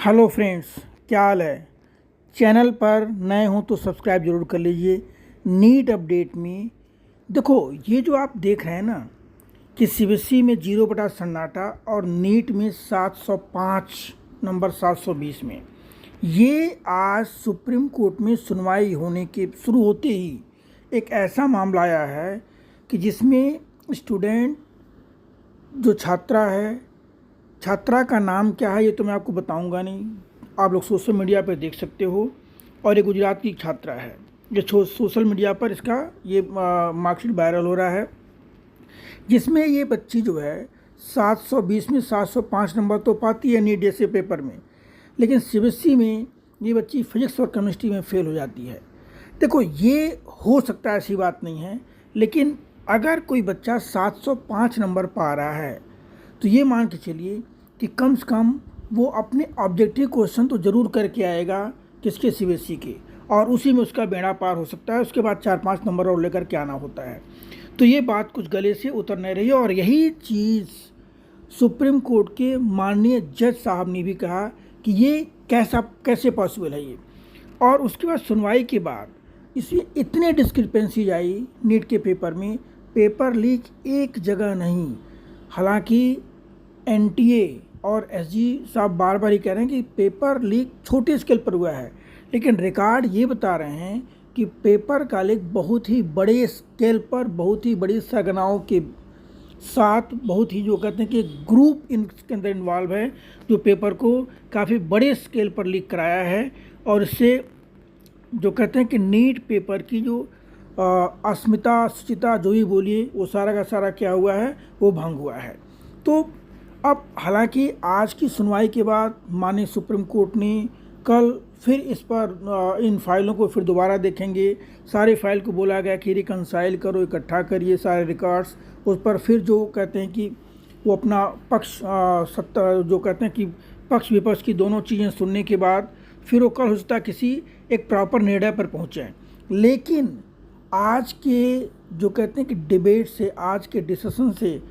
Hello friends, क्या हाल है। Channel पर नए हों तो सब्सक्राइब ज़रूर कर लीजिए। नीट अपडेट में देखो, ये जो आप देख रहे हैं ना कि सीबीएसई में 0/सन्नाटा और नीट में 705 नंबर 720 में, ये आज सुप्रीम कोर्ट में सुनवाई होने के शुरू होते ही एक ऐसा मामला आया है कि जिसमें स्टूडेंट जो छात्रा का नाम क्या है ये तो मैं आपको बताऊंगा नहीं, आप लोग सोशल मीडिया पर देख सकते हो। और ये गुजरात की छात्रा है, ये सोशल मीडिया पर इसका ये मार्कशीट वायरल हो रहा है, जिसमें ये बच्ची जो है 720 में 705 नंबर तो पाती है नीट जैसे पेपर में, लेकिन सीबीएसई में ये बच्ची फिजिक्स और केमिस्ट्री में फेल हो जाती है। देखो, ये हो सकता है, ऐसी बात नहीं है, लेकिन अगर कोई बच्चा 705 नंबर पा रहा है तो ये मान के चलिए कि कम से कम वो अपने ऑब्जेक्टिव क्वेश्चन तो ज़रूर करके आएगा, किसके, सीबीएसई के, और उसी में उसका बेड़ा पार हो सकता है। उसके बाद 4-5 नंबर और लेकर के आना होता है। तो ये बात कुछ गले से उतर नहीं रही है, और यही चीज़ सुप्रीम कोर्ट के माननीय जज साहब ने भी कहा कि ये कैसे पॉसिबल है ये। और उसके बाद सुनवाई के बाद इसमें इतने डिस्क्रिपेंसी आई नीट के पेपर में, पेपर लीक एक जगह नहीं। हालांकि एनटीए और एसजी साहब बार बार ही कह रहे हैं कि पेपर लीक छोटे स्केल पर हुआ है, लेकिन रिकॉर्ड ये बता रहे हैं कि पेपर का लीक बहुत ही बड़े स्केल पर, बहुत ही बड़ी सरगनाओं के साथ, बहुत ही जो कहते हैं कि ग्रुप इनके अंदर इन्वॉल्व है, जो पेपर को काफ़ी बड़े स्केल पर लीक कराया है। और इससे जो कहते हैं कि नीट पेपर की जो अस्मिता, शुचिता, जो भी बोलिए, वो सारा का सारा क्या हुआ है, वो भंग हुआ है। तो अब हालांकि आज की सुनवाई के बाद माननीय सुप्रीम कोर्ट ने कल फिर इस पर इन फाइलों को फिर दोबारा देखेंगे। सारे फाइल को बोला गया कि रिकंसाइल करो, इकट्ठा करिए सारे रिकॉर्ड्स, उस पर फिर जो कहते हैं कि वो अपना पक्ष जो कहते हैं कि पक्ष विपक्ष की दोनों चीज़ें सुनने के बाद फिर वो कल हो सकता है किसी एक प्रॉपर निर्णय पर पहुँचे। लेकिन आज के जो कहते हैं कि डिबेट से, आज के डिस्कशन से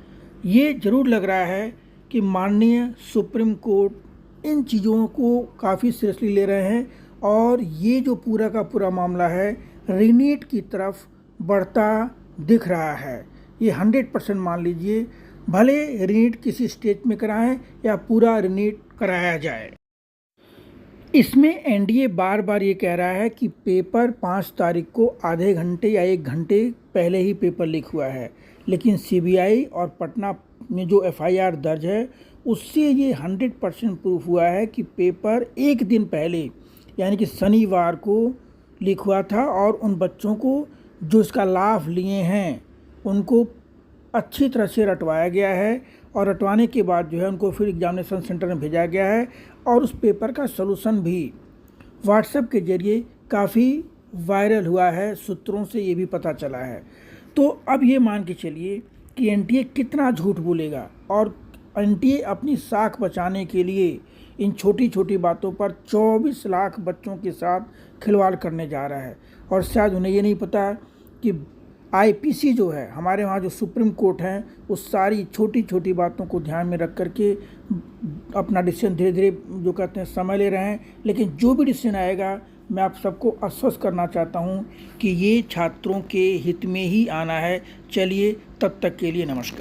ये ज़रूर लग रहा है कि माननीय सुप्रीम कोर्ट इन चीज़ों को काफ़ी सीरियसली ले रहे हैं, और ये जो पूरा का पूरा मामला है रीनीट की तरफ बढ़ता दिख रहा है। ये 100% मान लीजिए, भले रीनीट किसी स्टेज में कराएं या पूरा रीनीट कराया जाए। इसमें एनडीए बार बार ये कह रहा है कि पेपर 5 तारीख को आधे घंटे या 1 घंटे पहले ही पेपर लीक हुआ है, लेकिन सीबीआई और पटना में जो एफआईआर दर्ज है उससे ये 100% प्रूफ हुआ है कि पेपर 1 दिन पहले, यानी कि शनिवार को लीक हुआ था, और उन बच्चों को जो इसका लाभ लिए हैं उनको अच्छी तरह से रटवाया गया है, और रटवाने के बाद जो है उनको फिर एग्जामिनेशन सेंटर में भेजा गया है। और उस पेपर का सलूशन भी व्हाट्सएप के जरिए काफ़ी वायरल हुआ है, सूत्रों से ये भी पता चला है। तो अब ये मान के चलिए कि एनटीए कितना झूठ बोलेगा, और एनटीए अपनी साख बचाने के लिए इन छोटी छोटी बातों पर 24 लाख बच्चों के साथ खिलवाड़ करने जा रहा है। और शायद उन्हें ये नहीं पता कि आईपीसी जो है, हमारे वहाँ जो सुप्रीम कोर्ट है, उस सारी छोटी छोटी बातों को ध्यान में रख करके अपना डिसीजन धीरे धीरे जो कहते हैं समय ले रहे हैं। लेकिन जो भी डिसीजन आएगा, मैं आप सबको आश्वस्त करना चाहता हूँ कि ये छात्रों के हित में ही आना है। चलिए, तब तक के लिए नमस्कार।